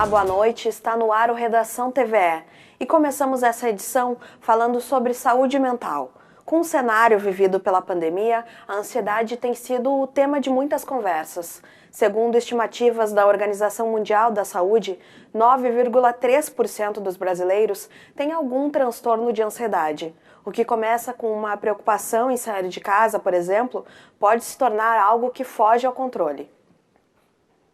Olá, boa noite. Está no ar o Redação TVE. E começamos essa edição falando sobre saúde mental. Com o cenário vivido pela pandemia, a ansiedade tem sido o tema de muitas conversas. Segundo estimativas da Organização Mundial da Saúde, 9,3% dos brasileiros têm algum transtorno de ansiedade. O que começa com uma preocupação em sair de casa, por exemplo, pode se tornar algo que foge ao controle.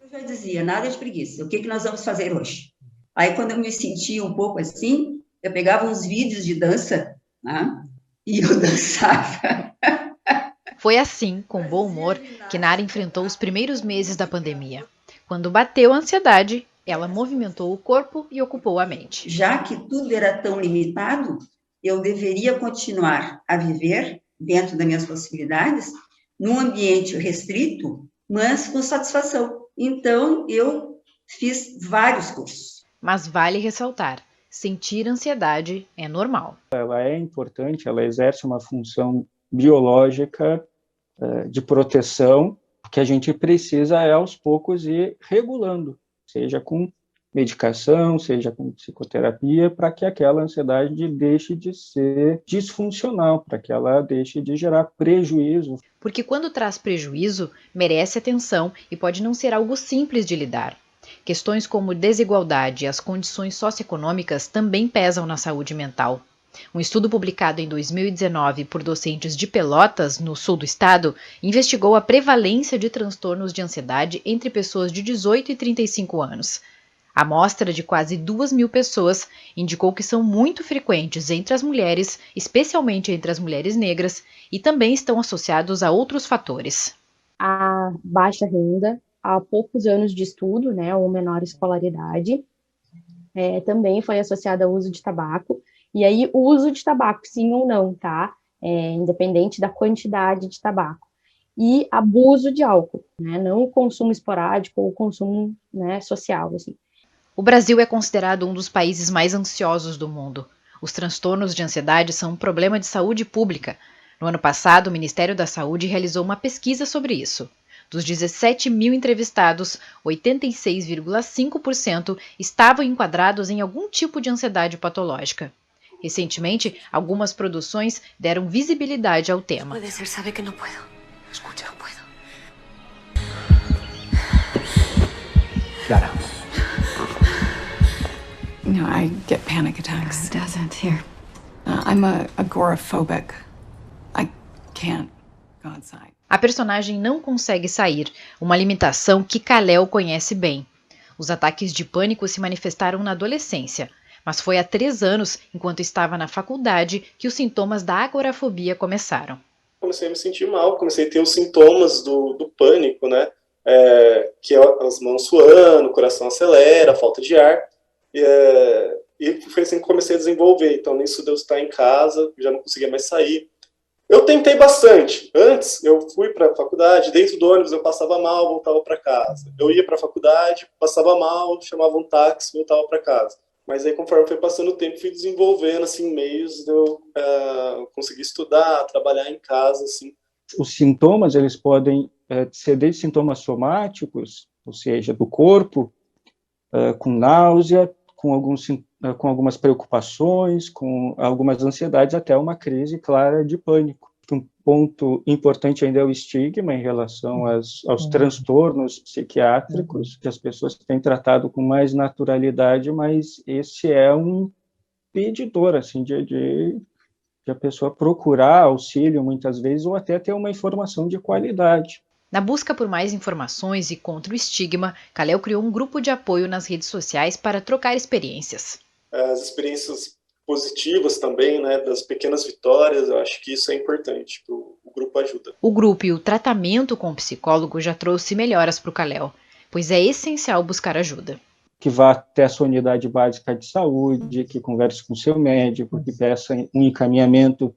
Eu já dizia, nada de preguiça, o que nós vamos fazer hoje? Aí, quando eu me sentia um pouco assim, eu pegava uns vídeos de dança, né? E eu dançava. Foi assim, com bom humor, que Nara enfrentou os primeiros meses da pandemia. Quando bateu a ansiedade, ela movimentou o corpo e ocupou a mente. Já que tudo era tão limitado, eu deveria continuar a viver, dentro das minhas possibilidades, num ambiente restrito, mas com satisfação. Então, eu fiz vários cursos. Mas vale ressaltar, sentir ansiedade é normal. Ela é importante, ela exerce uma função biológica de proteção, que a gente precisa, aos poucos, ir regulando, seja com medicação, seja com psicoterapia, para que aquela ansiedade deixe de ser disfuncional, para que ela deixe de gerar prejuízo. Porque quando traz prejuízo, merece atenção e pode não ser algo simples de lidar. Questões como desigualdade e as condições socioeconômicas também pesam na saúde mental. Um estudo publicado em 2019 por docentes de Pelotas, no sul do estado, investigou a prevalência de transtornos de ansiedade entre pessoas de 18 e 35 anos. A amostra de quase 2.000 pessoas indicou que são muito frequentes entre as mulheres, especialmente entre as mulheres negras, e também estão associados a outros fatores. A baixa renda, há poucos anos de estudo, ou menor escolaridade, também foi associada ao uso de tabaco. E aí, o uso de tabaco, sim ou não, tá? Independente da quantidade de tabaco. E abuso de álcool, não o consumo esporádico ou o consumo social, assim. O Brasil é considerado um dos países mais ansiosos do mundo. Os transtornos de ansiedade são um problema de saúde pública. No ano passado, o Ministério da Saúde realizou uma pesquisa sobre isso. Dos 17.000 entrevistados, 86,5% estavam enquadrados em algum tipo de ansiedade patológica. Recentemente, algumas produções deram visibilidade ao tema. Pode ser, sabe que não puedo. Escucha, não puedo. Clara. No, I get panic attacks. It doesn't here. I'm agoraphobic. I can't go outside. A personagem não consegue sair, uma limitação que Kal-El conhece bem. Os ataques de pânico se manifestaram na adolescência, mas foi há 3 anos, enquanto estava na faculdade, que os sintomas da agorafobia começaram. Comecei a me sentir mal, comecei a ter os sintomas do pânico, que é as mãos suando, o coração acelera, falta de ar, e foi assim que comecei a desenvolver. Então, nisso de eu estar em casa, já não conseguia mais sair. Eu tentei bastante. Antes, eu fui para a faculdade, dentro do ônibus eu passava mal, voltava para casa. Eu ia para a faculdade, passava mal, chamava um táxi, voltava para casa. Mas aí, conforme foi passando o tempo, fui desenvolvendo, meios de eu conseguir estudar, trabalhar em casa, Os sintomas, eles podem ser desde sintomas somáticos, ou seja, do corpo, com náusea, com algumas preocupações, com algumas ansiedades, até uma crise clara de pânico. Um ponto importante ainda é o estigma em relação aos transtornos psiquiátricos, que as pessoas têm tratado com mais naturalidade, mas esse é um impedidor, de a pessoa procurar auxílio, muitas vezes, ou até ter uma informação de qualidade. Na busca por mais informações e contra o estigma, Kal-El criou um grupo de apoio nas redes sociais para trocar experiências. As experiências positivas também, das pequenas vitórias, eu acho que isso é importante, o grupo ajuda. O grupo e o tratamento com o psicólogo já trouxe melhoras para o Kal-El, pois é essencial buscar ajuda. Que vá até a sua unidade básica de saúde, que converse com o seu médico, que peça um encaminhamento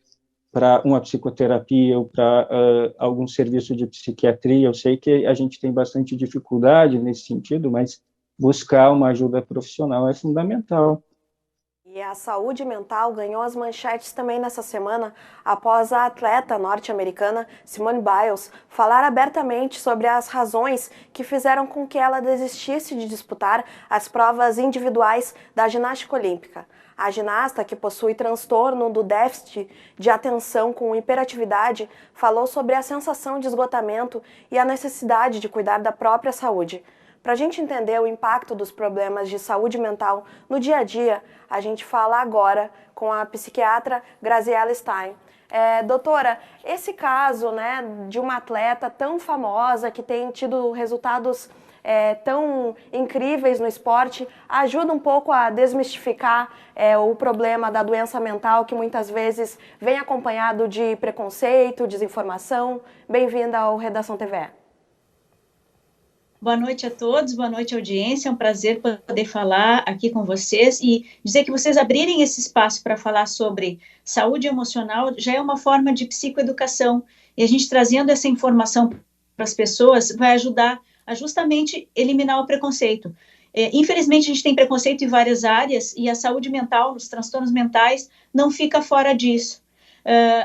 para uma psicoterapia ou para algum serviço de psiquiatria. Eu sei que a gente tem bastante dificuldade nesse sentido, mas buscar uma ajuda profissional é fundamental. E a saúde mental ganhou as manchetes também nessa semana após a atleta norte-americana Simone Biles falar abertamente sobre as razões que fizeram com que ela desistisse de disputar as provas individuais da ginástica olímpica. A ginasta, que possui transtorno do déficit de atenção com hiperatividade, falou sobre a sensação de esgotamento e a necessidade de cuidar da própria saúde. Para a gente entender o impacto dos problemas de saúde mental no dia a dia, a gente fala agora com a psiquiatra Graziella Stein. Doutora, esse caso, né, de uma atleta tão famosa que tem tido resultados tão incríveis no esporte, ajuda um pouco a desmistificar o problema da doença mental que muitas vezes vem acompanhado de preconceito, desinformação. Bem-vinda ao Redação TVE. Boa noite a todos, boa noite audiência, é um prazer poder falar aqui com vocês e dizer que vocês abrirem esse espaço para falar sobre saúde emocional já é uma forma de psicoeducação, e a gente trazendo essa informação para as pessoas vai ajudar a justamente eliminar o preconceito. Infelizmente a gente tem preconceito em várias áreas e a saúde mental, os transtornos mentais, não fica fora disso.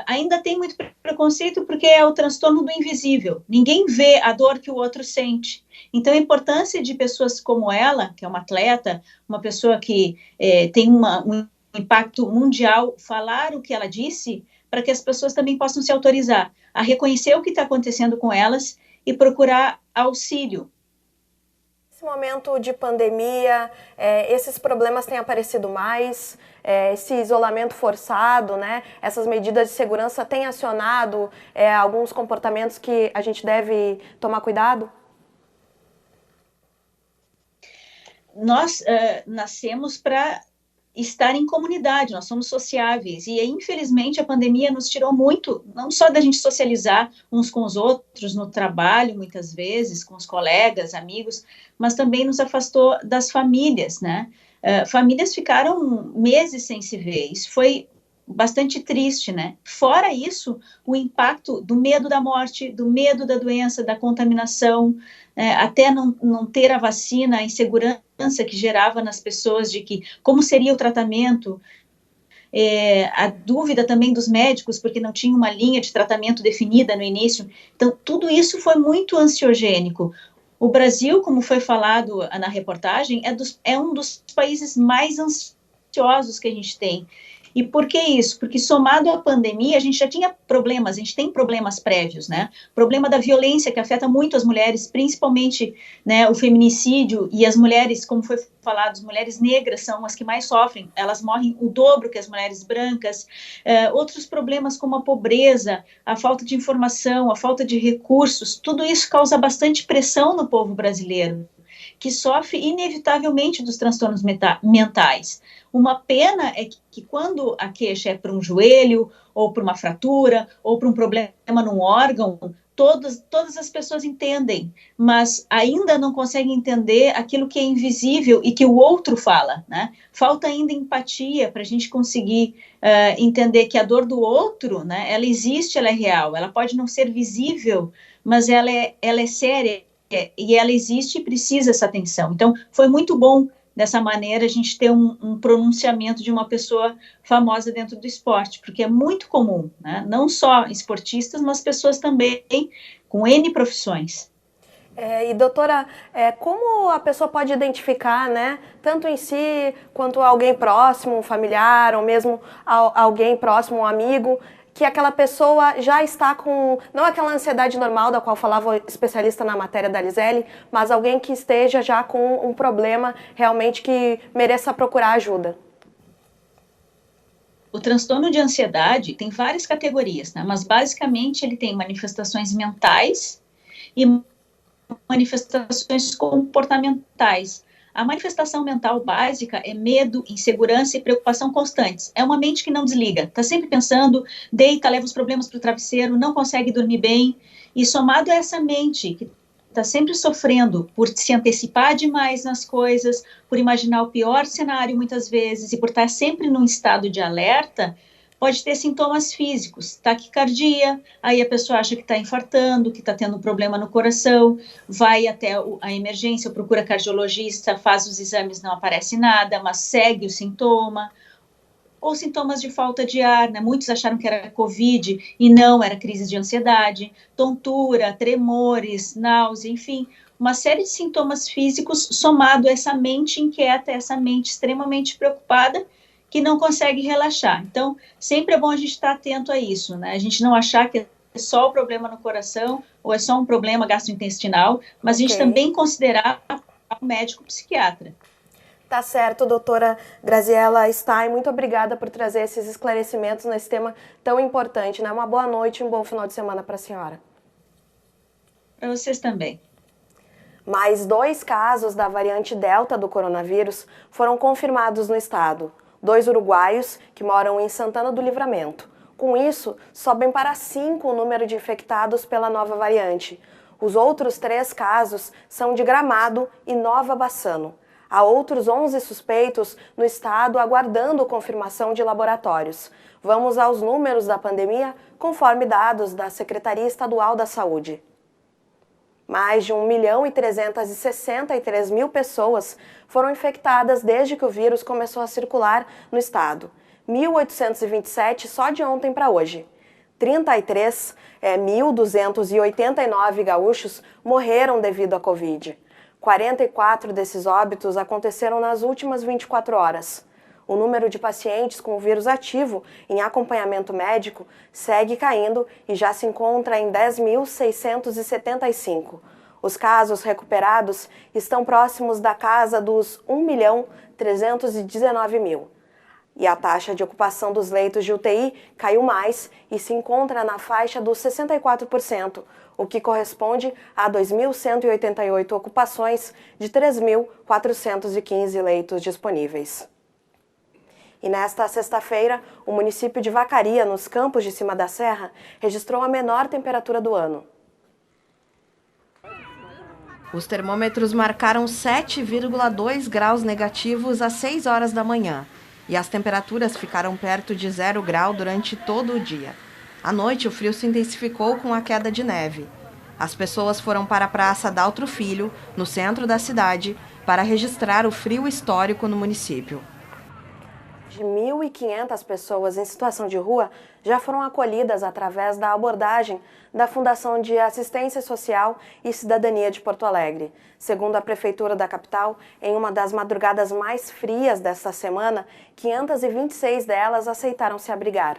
Ainda tem muito preconceito porque é o transtorno do invisível. Ninguém vê a dor que o outro sente. Então, a importância de pessoas como ela, que é uma atleta, uma pessoa que tem um impacto mundial, falar o que ela disse, para que as pessoas também possam se autorizar a reconhecer o que está acontecendo com elas e procurar auxílio. Nesse momento de pandemia, esses problemas têm aparecido mais, esse isolamento forçado, né? Essas medidas de segurança têm acionado alguns comportamentos que a gente deve tomar cuidado? Nós nascemos para estar em comunidade, nós somos sociáveis, e infelizmente a pandemia nos tirou muito, não só da gente socializar uns com os outros no trabalho, muitas vezes, com os colegas, amigos, mas também nos afastou das famílias, né? Famílias ficaram meses sem se ver, isso foi bastante triste, né? Fora isso, o impacto do medo da morte, do medo da doença, da contaminação, até não ter a vacina, a insegurança que gerava nas pessoas de que como seria o tratamento, a dúvida também dos médicos, porque não tinha uma linha de tratamento definida no início. Então, tudo isso foi muito ansiogênico. O Brasil, como foi falado na reportagem, é um dos países mais ansiosos que a gente tem. E por que isso? Porque somado à pandemia, a gente já tinha problemas, a gente tem problemas prévios, né? Problema da violência que afeta muito as mulheres, principalmente, né, o feminicídio, e as mulheres, como foi falado, as mulheres negras são as que mais sofrem, elas morrem o dobro que as mulheres brancas. Outros problemas como a pobreza, a falta de informação, a falta de recursos, tudo isso causa bastante pressão no povo brasileiro, que sofre inevitavelmente dos transtornos mentais. Uma pena é que quando a queixa é para um joelho, ou para uma fratura, ou para um problema num órgão, todas as pessoas entendem, mas ainda não conseguem entender aquilo que é invisível e que o outro fala, né? Falta ainda empatia para a gente conseguir entender que a dor do outro, né, ela existe, ela é real, ela pode não ser visível, mas ela é séria, e ela existe e precisa dessa atenção. Então, foi muito bom, dessa maneira, a gente ter um pronunciamento de uma pessoa famosa dentro do esporte, porque é muito comum, né? Não só esportistas, mas pessoas também com N profissões. E doutora, como a pessoa pode identificar, né, tanto em si, quanto alguém próximo, um familiar, ou mesmo alguém próximo, um amigo, que aquela pessoa já está com, não aquela ansiedade normal da qual falava o especialista na matéria da Lisele, mas alguém que esteja já com um problema realmente que mereça procurar ajuda? O transtorno de ansiedade tem várias categorias, né? Mas basicamente ele tem manifestações mentais e manifestações comportamentais. A manifestação mental básica é medo, insegurança e preocupação constantes. É uma mente que não desliga, está sempre pensando, deita, leva os problemas para o travesseiro, não consegue dormir bem. E somado a essa mente que está sempre sofrendo por se antecipar demais nas coisas, por imaginar o pior cenário muitas vezes e por estar sempre num estado de alerta, pode ter sintomas físicos, taquicardia, aí a pessoa acha que está infartando, que está tendo um problema no coração, vai até a emergência, procura cardiologista, faz os exames, não aparece nada, mas segue o sintoma, ou sintomas de falta de ar, né? Muitos acharam que era Covid e não, era crise de ansiedade, tontura, tremores, náusea, enfim, uma série de sintomas físicos somado a essa mente inquieta, essa mente extremamente preocupada, que não consegue relaxar. Então, sempre é bom a gente estar atento a isso, né? A gente não achar que é só o problema no coração ou é só um problema gastrointestinal, mas a gente também considerar o médico psiquiatra. Tá certo, doutora Graziela Stein, muito obrigada por trazer esses esclarecimentos nesse tema tão importante, né? Uma boa noite e um bom final de semana para a senhora. Para vocês também. Mais 2 casos da variante Delta do coronavírus foram confirmados no estado. 2 uruguaios que moram em Santana do Livramento. Com isso, sobem para 5 o número de infectados pela nova variante. Os outros 3 casos são de Gramado e Nova Bassano. Há outros 11 suspeitos no estado aguardando confirmação de laboratórios. Vamos aos números da pandemia, conforme dados da Secretaria Estadual da Saúde. Mais de 1.363.000 pessoas foram infectadas desde que o vírus começou a circular no estado. 1.827 só de ontem para hoje. 1.289 gaúchos morreram devido à Covid. 44 desses óbitos aconteceram nas últimas 24 horas. O número de pacientes com o vírus ativo em acompanhamento médico segue caindo e já se encontra em 10.675. Os casos recuperados estão próximos da casa dos 1.319.000. E a taxa de ocupação dos leitos de UTI caiu mais e se encontra na faixa dos 64%, o que corresponde a 2.188 ocupações de 3.415 leitos disponíveis. E nesta sexta-feira, o município de Vacaria, nos Campos de Cima da Serra, registrou a menor temperatura do ano. Os termômetros marcaram 7,2 graus negativos às 6 horas da manhã. E as temperaturas ficaram perto de 0 grau durante todo o dia. À noite, o frio se intensificou com a queda de neve. As pessoas foram para a Praça Daltro Filho, no centro da cidade, para registrar o frio histórico no município. De 1.500 pessoas em situação de rua já foram acolhidas através da abordagem da Fundação de Assistência Social e Cidadania de Porto Alegre. Segundo a Prefeitura da capital, em uma das madrugadas mais frias desta semana, 526 delas aceitaram se abrigar.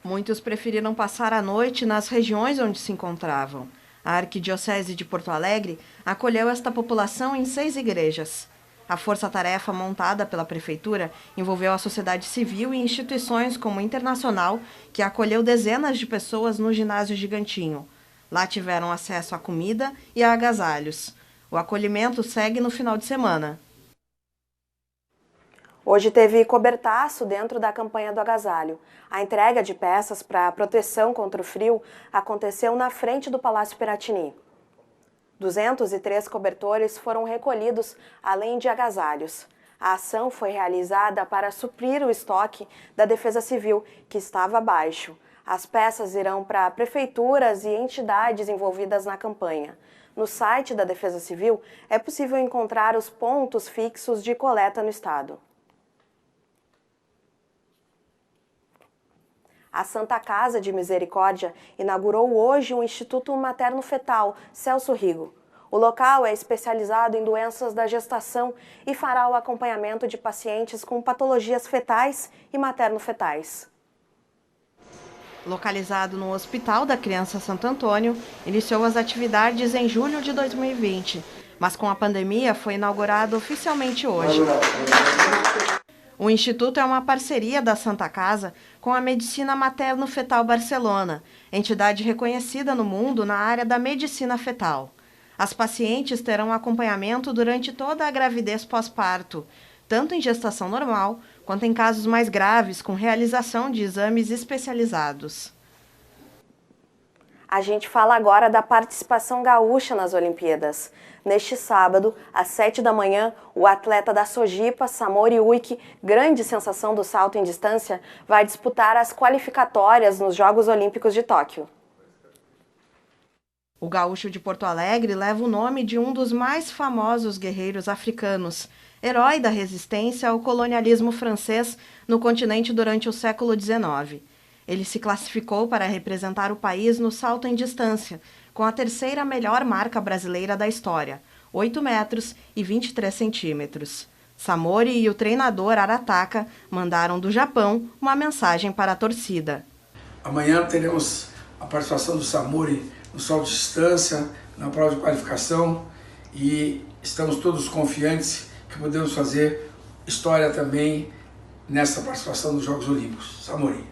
Muitos preferiram passar a noite nas regiões onde se encontravam. A Arquidiocese de Porto Alegre acolheu esta população em 6 igrejas. A força-tarefa montada pela Prefeitura envolveu a sociedade civil e instituições como Internacional, que acolheu dezenas de pessoas no ginásio Gigantinho. Lá tiveram acesso a comida e a agasalhos. O acolhimento segue no final de semana. Hoje teve cobertaço dentro da campanha do agasalho. A entrega de peças para proteção contra o frio aconteceu na frente do Palácio Piratini. 203 cobertores foram recolhidos, além de agasalhos. A ação foi realizada para suprir o estoque da Defesa Civil, que estava baixo. As peças irão para prefeituras e entidades envolvidas na campanha. No site da Defesa Civil é possível encontrar os pontos fixos de coleta no estado. A Santa Casa de Misericórdia inaugurou hoje o Instituto Materno-Fetal Celso Rigo. O local é especializado em doenças da gestação e fará o acompanhamento de pacientes com patologias fetais e materno-fetais. Localizado no Hospital da Criança Santo Antônio, iniciou as atividades em julho de 2020, mas com a pandemia foi inaugurado oficialmente hoje. O Instituto é uma parceria da Santa Casa com a Medicina Materno-Fetal Barcelona, entidade reconhecida no mundo na área da medicina fetal. As pacientes terão acompanhamento durante toda a gravidez pós-parto, tanto em gestação normal quanto em casos mais graves, com realização de exames especializados. A gente fala agora da participação gaúcha nas Olimpíadas. Neste sábado, às 7 da manhã, o atleta da Sojipa, Samori Uiki, grande sensação do salto em distância, vai disputar as qualificatórias nos Jogos Olímpicos de Tóquio. O gaúcho de Porto Alegre leva o nome de um dos mais famosos guerreiros africanos. herói da resistência ao colonialismo francês no continente durante o século XIX. Ele se classificou para representar o país no salto em distância, com a terceira melhor marca brasileira da história, 8 metros e 23 centímetros. Samori e o treinador Arataka mandaram do Japão uma mensagem para a torcida. Amanhã teremos a participação do Samori no salto de distância, na prova de qualificação, e estamos todos confiantes que podemos fazer história também nessa participação dos Jogos Olímpicos. Samori.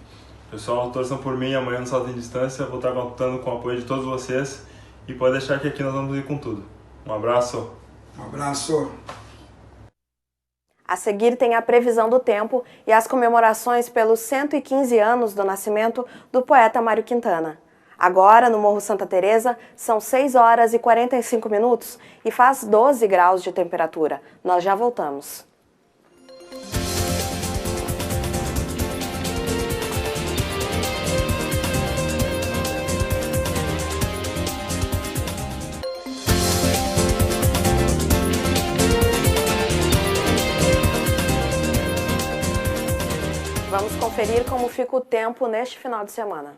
Pessoal, torçam por mim amanhã no salto em distância, vou estar contando com o apoio de todos vocês e pode deixar que aqui nós vamos ir com tudo. Um abraço. Um abraço. A seguir tem a previsão do tempo e as comemorações pelos 115 anos do nascimento do poeta Mário Quintana. Agora, no Morro Santa Teresa, são 6 horas e 45 minutos e faz 12 graus de temperatura. Nós já voltamos. Vamos conferir como fica o tempo neste final de semana.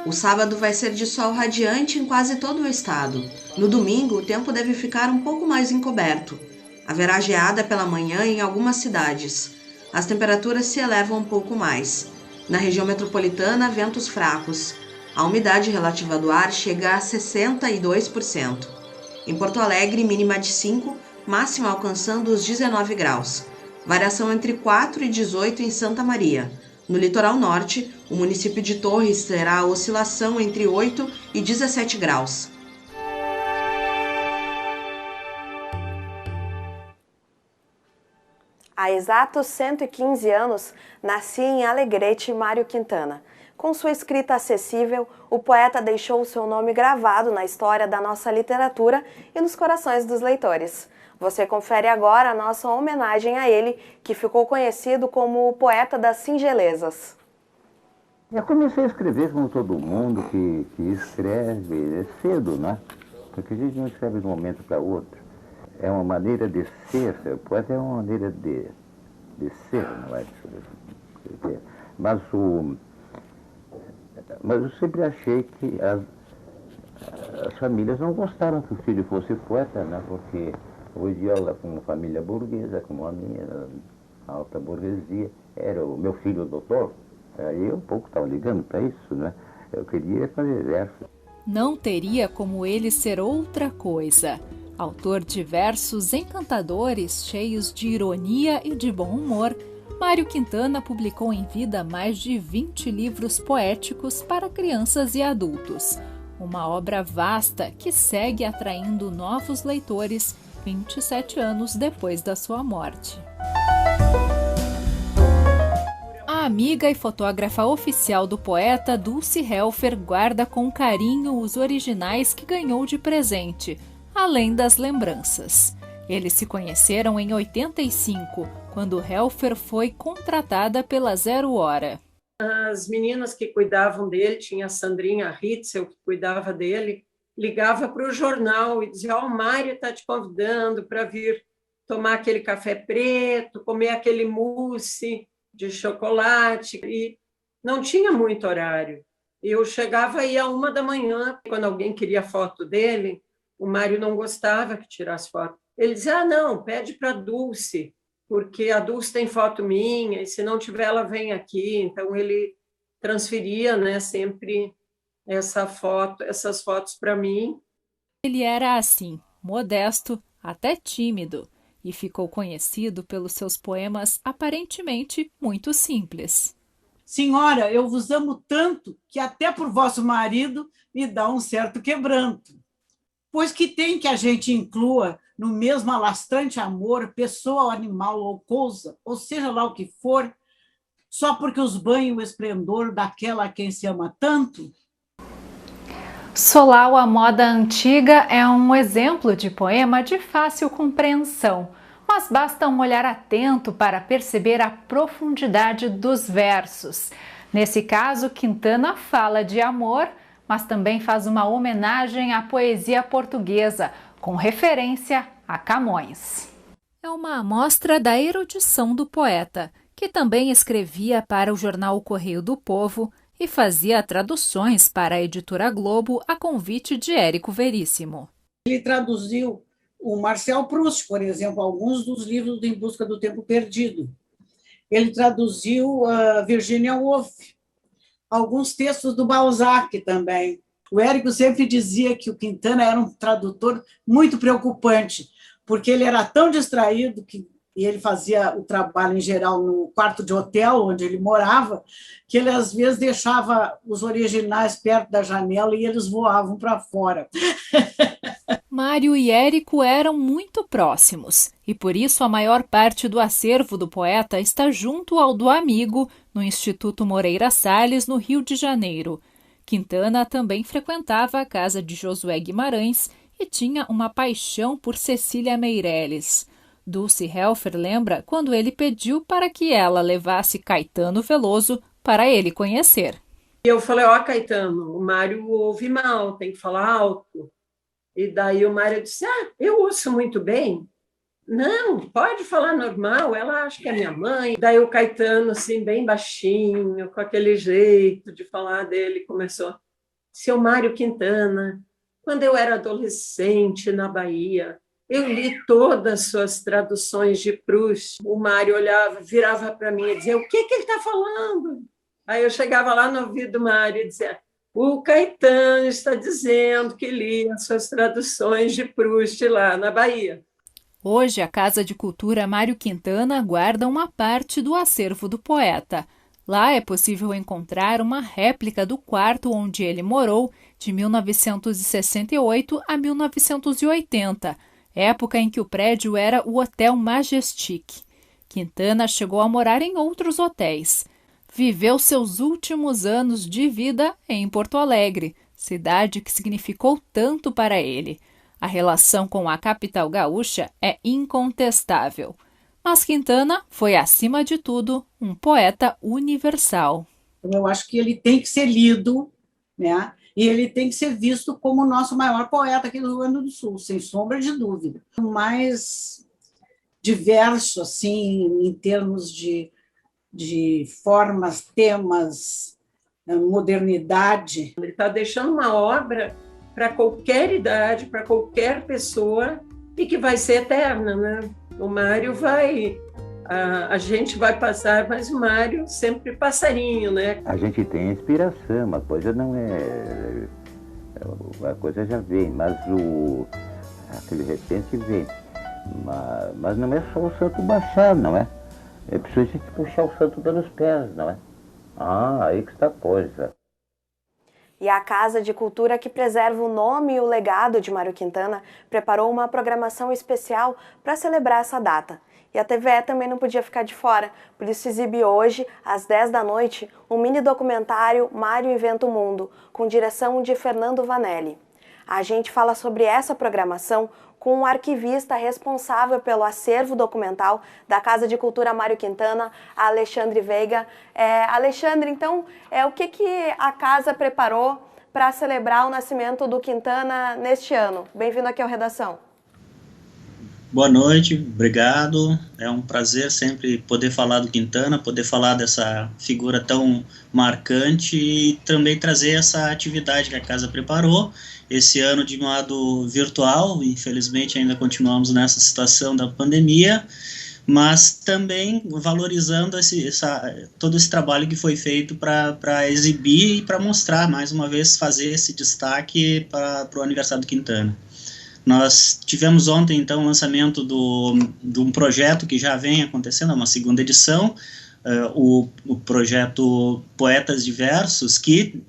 O sábado vai ser de sol radiante em quase todo o estado. No domingo, o tempo deve ficar um pouco mais encoberto. Haverá geada pela manhã em algumas cidades. As temperaturas se elevam um pouco mais. Na região metropolitana, ventos fracos. A umidade relativa do ar chega a 62%. Em Porto Alegre, mínima de 5, máxima alcançando os 19 graus. Variação entre 4 e 18 em Santa Maria. No litoral norte, o município de Torres terá oscilação entre 8 e 17 graus. Há exatos 115 anos, nascia em Alegrete Mário Quintana. Com sua escrita acessível, o poeta deixou seu nome gravado na história da nossa literatura e nos corações dos leitores. Você confere agora a nossa homenagem a ele, que ficou conhecido como o poeta das singelezas. Eu comecei a escrever como todo mundo que escreve cedo, né? Porque a gente não escreve de um momento para outro. É uma maneira de ser, o poeta é uma maneira de ser, não é? Mas eu sempre achei que as famílias não gostaram que o filho fosse poeta, né? Porque hoje ela, com uma família burguesa, como a minha, alta burguesia, era o meu filho doutor. Aí eu um pouco estava ligando para isso, né? Eu queria fazer versos. Não teria como ele ser outra coisa. Autor de versos encantadores, cheios de ironia e de bom humor, Mário Quintana publicou em vida mais de 20 livros poéticos para crianças e adultos. Uma obra vasta que segue atraindo novos leitores 27 anos depois da sua morte. A amiga e fotógrafa oficial do poeta, Dulce Helfer, guarda com carinho os originais que ganhou de presente, além das lembranças. Eles se conheceram em 85, quando Helfer foi contratada pela Zero Hora. As meninas que cuidavam dele, tinha a Sandrinha Ritzel, que cuidava dele, ligava para o jornal e dizia: o Mário está te convidando para vir tomar aquele café preto, comer aquele mousse de chocolate, e não tinha muito horário. Eu chegava aí à 1 da manhã, quando alguém queria foto dele, o Mário não gostava que tirasse foto. Ele dizia: não, pede para a Dulce, porque a Dulce tem foto minha, e se não tiver, ela vem aqui. Então, ele transferia, né, sempre essas fotos para mim. Ele era assim, modesto, até tímido, e ficou conhecido pelos seus poemas aparentemente muito simples. Senhora, eu vos amo tanto que até por vosso marido me dá um certo quebranto. Pois que tem que a gente inclua no mesmo alastrante amor pessoa, animal ou coisa, ou seja lá o que for, só porque os banha o esplendor daquela a quem se ama tanto? Solau, a moda antiga, é um exemplo de poema de fácil compreensão, mas basta um olhar atento para perceber a profundidade dos versos. Nesse caso, Quintana fala de amor, mas também faz uma homenagem à poesia portuguesa, com referência a Camões. É uma amostra da erudição do poeta, que também escrevia para o jornal O Correio do Povo e fazia traduções para a editora Globo a convite de Érico Veríssimo. Ele traduziu o Marcel Proust, por exemplo, alguns dos livros do Em Busca do Tempo Perdido. Ele traduziu Virginia Woolf, alguns textos do Balzac também. O Érico sempre dizia que o Quintana era um tradutor muito preocupante, porque ele era tão distraído e ele fazia o trabalho, em geral, no quarto de hotel onde ele morava, que ele, às vezes, deixava os originais perto da janela e eles voavam para fora. Mário e Érico eram muito próximos, e por isso a maior parte do acervo do poeta está junto ao do amigo, no Instituto Moreira Salles, no Rio de Janeiro. Quintana também frequentava a casa de Josué Guimarães e tinha uma paixão por Cecília Meirelles. Dulce Helfer lembra quando ele pediu para que ela levasse Caetano Veloso para ele conhecer. Eu falei, Caetano, o Mário ouve mal, tem que falar alto. E daí o Mário disse, eu ouço muito bem. Não, pode falar normal, ela acha que é minha mãe. Daí o Caetano, assim, bem baixinho, com aquele jeito de falar dele, começou, seu Mário Quintana, quando eu era adolescente na Bahia, eu li todas as suas traduções de Proust. O Mário olhava, virava para mim e dizia, o que ele está falando? Aí eu chegava lá no ouvido do Mário e dizia, o Caetano está dizendo que li as suas traduções de Proust lá na Bahia. Hoje, a Casa de Cultura Mário Quintana guarda uma parte do acervo do poeta. Lá é possível encontrar uma réplica do quarto onde ele morou de 1968 a 1980, época em que o prédio era o Hotel Majestic. Quintana chegou a morar em outros hotéis. Viveu seus últimos anos de vida em Porto Alegre, cidade que significou tanto para ele. A relação com a capital gaúcha é incontestável. Mas Quintana foi, acima de tudo, um poeta universal. Eu acho que ele tem que ser lido, né? E ele tem que ser visto como o nosso maior poeta aqui do Rio Grande do Sul, sem sombra de dúvida. O mais diverso, assim, em termos de formas, temas, modernidade. Ele está deixando uma obra para qualquer idade, para qualquer pessoa, e que vai ser eterna, né? O Mário vai... A gente vai passar, mas o Mário sempre passarinho, né? A gente tem inspiração, uma coisa não é... A coisa já vem, mas aquele repente vem. Mas não é só o santo baixar, não é? É preciso a gente puxar o santo pelos pés, não é? Aí que está a coisa. E a Casa de Cultura, que preserva o nome e o legado de Mário Quintana, preparou uma programação especial para celebrar essa data. E a TVE também não podia ficar de fora, por isso exibe hoje, às 10 da noite, um mini documentário Mário Inventa o Mundo, com direção de Fernando Vanelli. A gente fala sobre essa programação com um arquivista responsável pelo acervo documental da Casa de Cultura Mário Quintana, Alexandre Veiga. Alexandre, então, o que a Casa preparou para celebrar o nascimento do Quintana neste ano? Bem-vindo aqui ao Redação. Boa noite, obrigado. É um prazer sempre poder falar do Quintana, poder falar dessa figura tão marcante e também trazer essa atividade que a Casa preparou. Esse ano de modo virtual, infelizmente ainda continuamos nessa situação da pandemia, mas também valorizando todo esse trabalho que foi feito para exibir e para mostrar, mais uma vez, fazer esse destaque para o aniversário do Quintana. Nós tivemos ontem, então, o lançamento de um projeto que já vem acontecendo, uma segunda edição, o projeto Poetas Diversos, que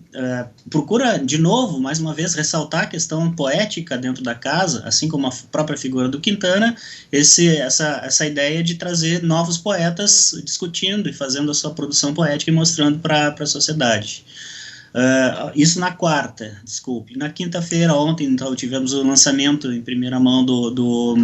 procura, de novo, mais uma vez, ressaltar a questão poética dentro da casa, assim como a própria figura do Quintana, essa ideia de trazer novos poetas discutindo e fazendo a sua produção poética e mostrando para a sociedade. Isso na quarta, desculpe. Na quinta-feira, ontem, então, tivemos o lançamento em primeira mão do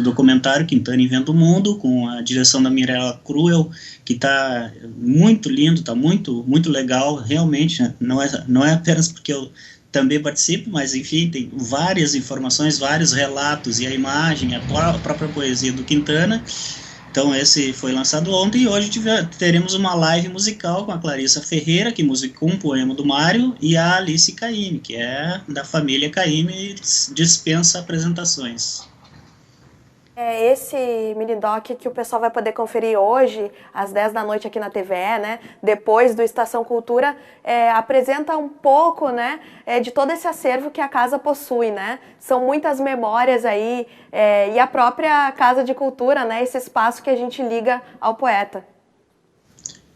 documentário Quintana Inventa o Mundo, com a direção da Mirella Cruel, que está muito lindo, está muito, muito legal, realmente, não é apenas porque eu também participo, mas enfim, tem várias informações, vários relatos e a imagem, a própria poesia do Quintana. Então esse foi lançado ontem e hoje teremos uma live musical com a Clarissa Ferreira, que musicou um poema do Mário, e a Alice Caymmi, que é da família Caymmi, dispensa apresentações. É esse mini-doc que o pessoal vai poder conferir hoje, às 10 da noite aqui na TVE, né? Depois do Estação Cultura, apresenta um pouco, né, de todo esse acervo que a casa possui, né? São muitas memórias aí, e a própria Casa de Cultura, né? Esse espaço que a gente liga ao poeta.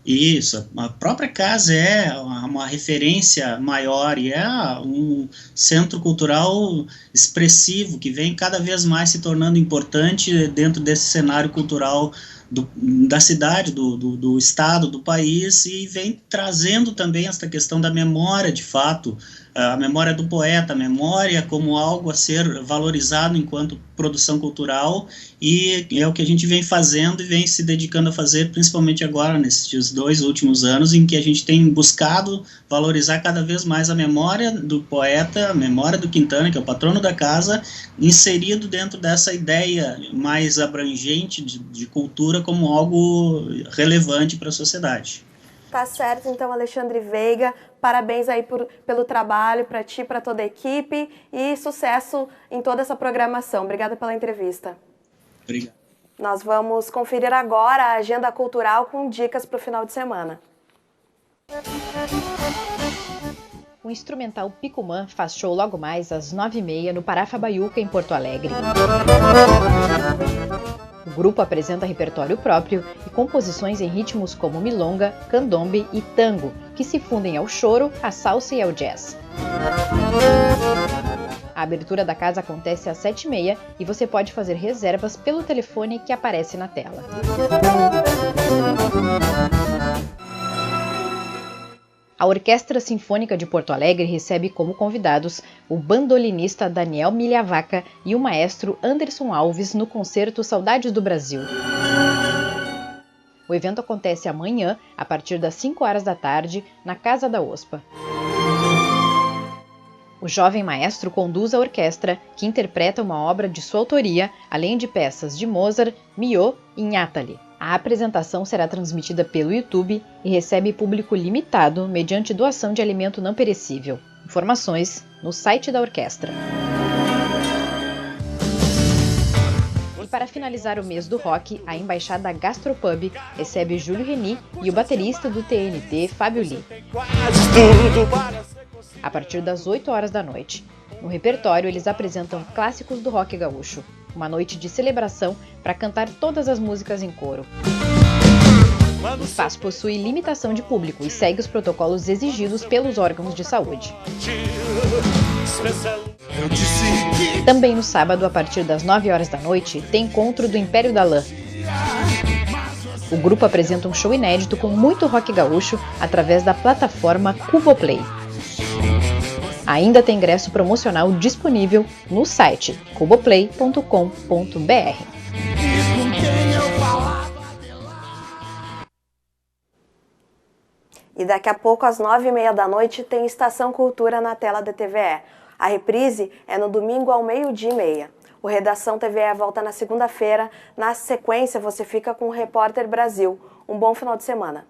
Isso, a própria casa é uma referência maior e é um centro cultural expressivo que vem cada vez mais se tornando importante dentro desse cenário cultural da cidade, do estado, do país, e vem trazendo também essa questão da memória, de fato, a memória do poeta, a memória como algo a ser valorizado enquanto produção cultural, e é o que a gente vem fazendo e vem se dedicando a fazer, principalmente agora, nesses 2 últimos anos, em que a gente tem buscado valorizar cada vez mais a memória do poeta, a memória do Quintana, que é o patrono da casa, inserido dentro dessa ideia mais abrangente de cultura como algo relevante para a sociedade. Tá certo, então, Alexandre Veiga, parabéns aí pelo trabalho, para ti, para toda a equipe, e sucesso em toda essa programação. Obrigada pela entrevista. Obrigado. Nós vamos conferir agora a agenda cultural com dicas para o final de semana. O instrumental Picumã faz show logo mais às 9h30 no Pará Fabaiuca, em Porto Alegre. O grupo apresenta repertório próprio e composições em ritmos como milonga, candombe e tango, que se fundem ao choro, à salsa e ao jazz. A abertura da casa acontece às 7h30 e você pode fazer reservas pelo telefone que aparece na tela. A Orquestra Sinfônica de Porto Alegre recebe como convidados o bandolinista Daniel Milhavaca e o maestro Anderson Alves no concerto Saudades do Brasil. O evento acontece amanhã, a partir das 5 horas da tarde, na Casa da OSPA. O jovem maestro conduz a orquestra, que interpreta uma obra de sua autoria, além de peças de Mozart, Milhaud e Nhatali. A apresentação será transmitida pelo YouTube e recebe público limitado mediante doação de alimento não perecível. Informações no site da orquestra. E para finalizar o mês do rock, a Embaixada Gastropub recebe Júlio Reni e o baterista do TNT, Fábio Lee. A partir das 8 horas da noite. No repertório, eles apresentam clássicos do rock gaúcho. Uma noite de celebração para cantar todas as músicas em coro. O espaço possui limitação de público e segue os protocolos exigidos pelos órgãos de saúde. Também no sábado, a partir das 9 horas da noite, tem encontro do Império da Lã. O grupo apresenta um show inédito com muito rock gaúcho através da plataforma Cuboplay. Ainda tem ingresso promocional disponível no site cuboplay.com.br. E daqui a pouco, às 9h30 da noite, tem Estação Cultura na tela da TVE. A reprise é no domingo ao 12h30. O Redação TVE volta na segunda-feira. Na sequência, você fica com o Repórter Brasil. Um bom final de semana.